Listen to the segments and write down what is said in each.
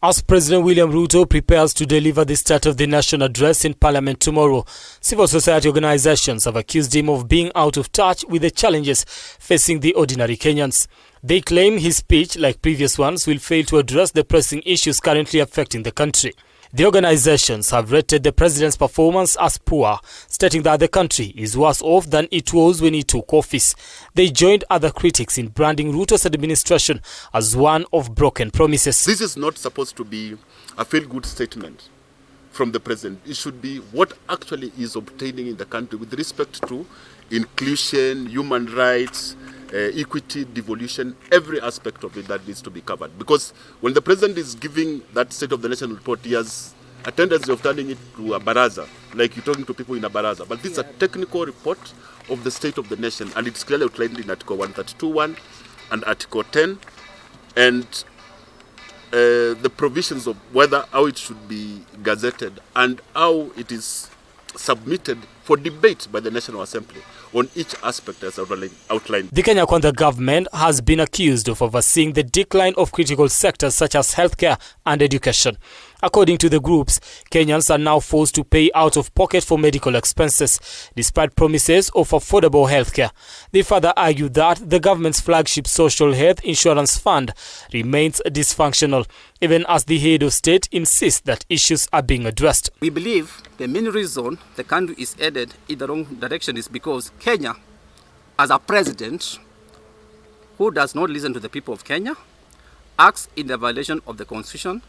As President William Ruto prepares to deliver the State of the Nation address in Parliament tomorrow, civil society organizations have accused him of being out of touch with the challenges facing the ordinary Kenyans. They claim his speech, like previous ones, will fail to address the pressing issues currently affecting the country. The organizations have rated the president's performance as poor, stating that the country is worse off than it was when he took office. They joined other critics in branding Ruto's administration as one of broken promises. This is not supposed to be a feel-good statement from the president. It should be what actually is obtaining in the country with respect to inclusion, human rights, equity, devolution, every aspect of it that needs to be covered. Because when the president is giving that State of the Nation report, he has a tendency of turning it to a baraza, like you're talking to people in a baraza. But this is a technical report of the State of the Nation, and it's clearly outlined in Article 132.1 and Article 10, and the provisions of how it should be gazetted and how it is submitted for debate by the National Assembly on each aspect as outlined. The Kenya Kwanza government has been accused of overseeing the decline of critical sectors such as healthcare and education. According to the groups, Kenyans are now forced to pay out of pocket for medical expenses, despite promises of affordable healthcare. They further argue that the government's flagship social health insurance fund remains dysfunctional, even as the head of state insists that issues are being addressed. We believe the main reason the country is headed in the wrong direction is because Kenya, as a president who does not listen to the people of Kenya, acts in the violation of the constitution,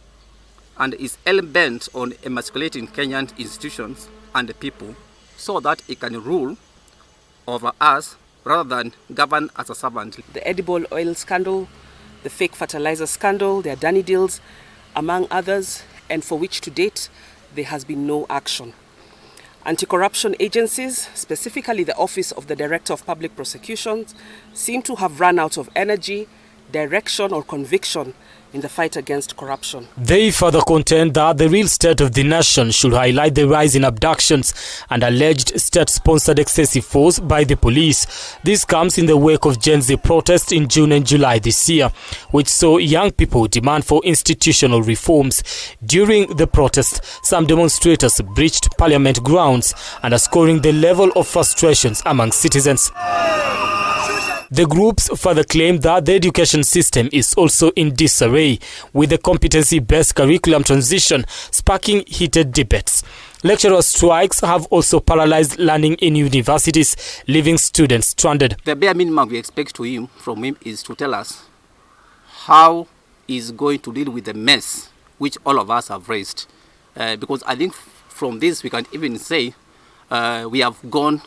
and is hell-bent on emasculating Kenyan institutions and the people so that it can rule over us rather than govern as a servant. The edible oil scandal, the fake fertilizer scandal, their Danny deals, among others, and for which to date there has been no action. Anti-corruption agencies, specifically the Office of the Director of Public Prosecutions, seem to have run out of energy, direction or conviction in the fight against corruption. They further contend that the real state of the nation should highlight the rise in abductions and alleged state-sponsored excessive force by the police. This comes in the wake of Gen Z protests in June and July this year, which saw young people demand for institutional reforms. During the protest, some demonstrators breached parliament grounds, underscoring the level of frustrations among citizens. The groups further claim that the education system is also in disarray, with the competency-based curriculum transition sparking heated debates. Lecturer strikes have also paralyzed learning in universities, leaving students stranded. The bare minimum we expect from him is to tell us how he's going to deal with the mess which all of us have raised. Because I think from this we can even say we have gone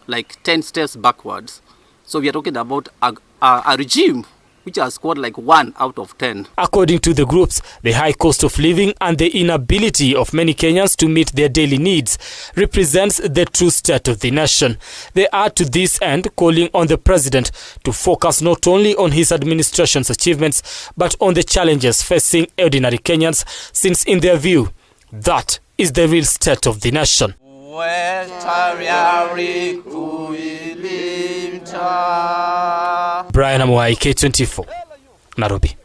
like 10 steps backwards. So we are talking about a regime which has scored like 1 out of 10. According to the groups, the high cost of living and the inability of many Kenyans to meet their daily needs represents the true state of the nation. They are to this end calling on the president to focus not only on his administration's achievements, but on the challenges facing ordinary Kenyans, since in their view, that is the real state of the nation. Brian Amwai, K24, Nairobi.